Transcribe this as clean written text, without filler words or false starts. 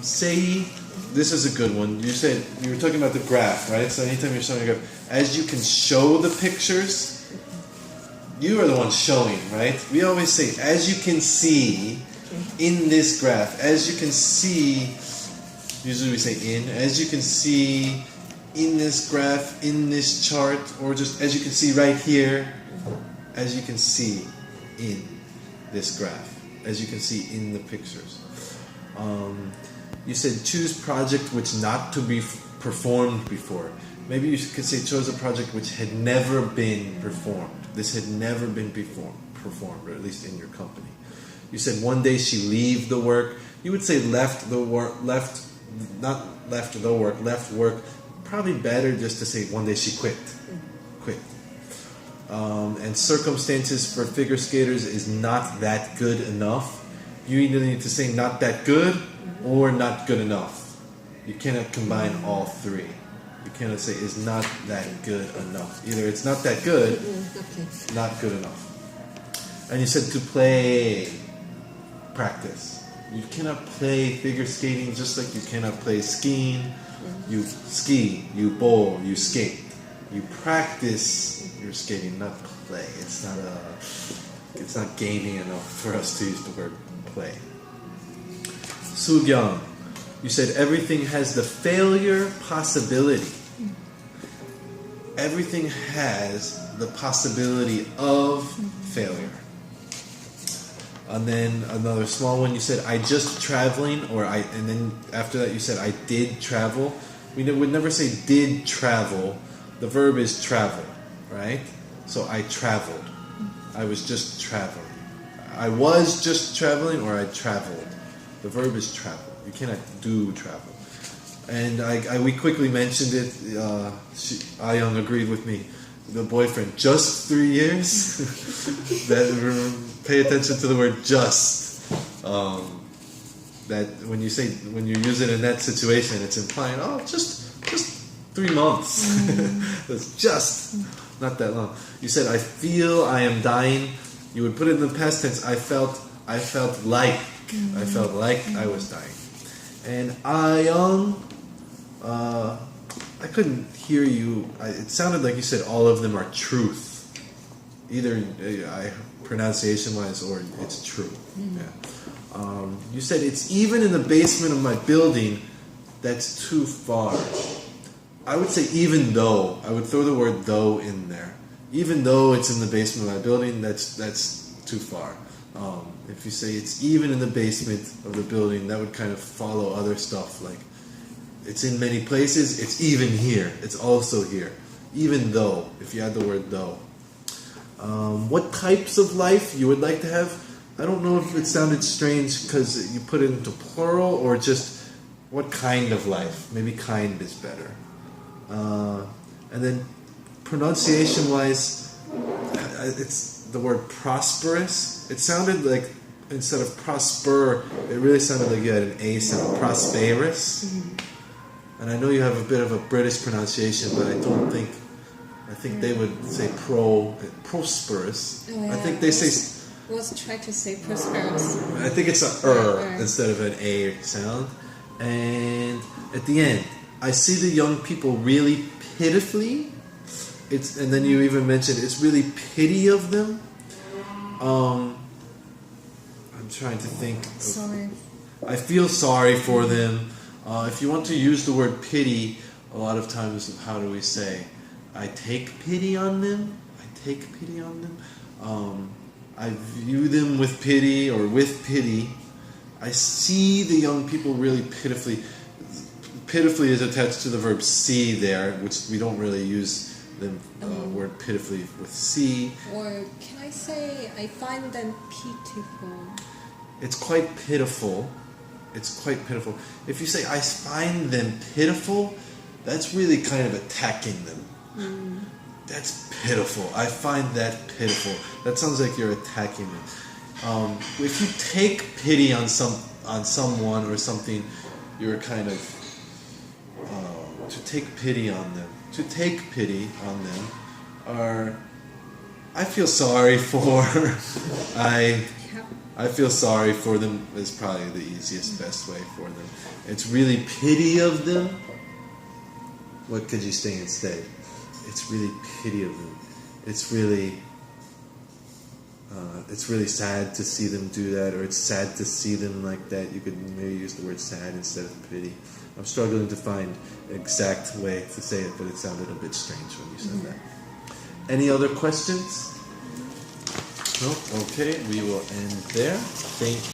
Say, this is a good one. You said, you were talking about the graph, right? So anytime you're showing a graph, as you can show the pictures, you are the one showing, right? We always say, as you can see in this graph, as you can see, usually we say in, as you can see in this graph, in this chart, or just as you can see right here, as you can see in this graph, as you can see in the pictures. You said choose project which not to be performed before. Maybe you could say chose a project which had never been performed. This had never been performed, or at least in your company. You said one day she leave the work. You would say left work. Probably better just to say one day she quit. And circumstances for figure skaters is not that good enough. You either need to say not that good or not good enough. You cannot combine all three. You cannot say is not that good enough. Either it's not that good, not good enough. And you said to play, practice. You cannot play figure skating just like you cannot play skiing. You ski, you bowl, you skate. You practice your skating, not play. It's not gaming enough for us to use the word play. Sugyang, you said everything has the failure possibility. Everything has the possibility of failure. And then another small one, you said I just traveling, and then after that you said I did travel. We would never say did travel. The verb is travel, right? So I traveled. I was just traveling. I was just traveling, or I traveled. The verb is travel. You cannot do travel. And we quickly mentioned it. Ayung agreed with me. The boyfriend, just 3 years? Pay attention to the word just. That when you use it in that situation, it's implying, just 3 months. That's just not that long. You said, I feel I am dying. You would put it in the past tense. I felt like I was dying. And Ayung, I couldn't hear you. It sounded like you said all of them are truth. Either pronunciation-wise or it's true. Yeah. You said it's even in the basement of my building. That's too far. I would say even though. I would throw the word though in there. Even though it's in the basement of my building, that's too far. If you say it's even in the basement of the building, that would kind of follow other stuff like it's in many places, it's even here, it's also here. Even though, if you add the word though. What types of life you would like to have? I don't know if it sounded strange because you put it into plural or just what kind of life. Maybe kind is better. And then pronunciation-wise, it's the word prosperous. It sounded like instead of prosper, it really sounded like you had an A sound. Prosperous. And I know you have a bit of a British pronunciation, but I think they would say prosperous. Oh, yeah. I think they say... Was try to say prosperous. I think it's an instead of an A sound. And at the end, I see the young people really pitifully. And then you even mentioned it's really pity of them. I'm trying to think. Sorry. I feel sorry for them. If you want to use the word pity, a lot of times, how do we say? I take pity on them. I view them with pity or with pity. I see the young people really pitifully. Pitifully is attached to the verb see there, which we don't really use the word pitifully with see. Or can I say I find them pitiful? It's quite pitiful. If you say I find them pitiful, that's really kind of attacking them. That's pitiful. I find that pitiful. That sounds like you're attacking them. If you take pity on someone or something, you're kind of to take pity on them. To take pity on them are I feel sorry for. I feel sorry for them is probably the easiest, best way for them. It's really pity of them. What could you say instead? It's really pity of them. It's really sad to see them do that, or it's sad to see them like that. You could maybe use the word sad instead of pity. I'm struggling to find the exact way to say it, but it sounded a bit strange when you said that. Any other questions? No? Okay, we will end there. Thank you.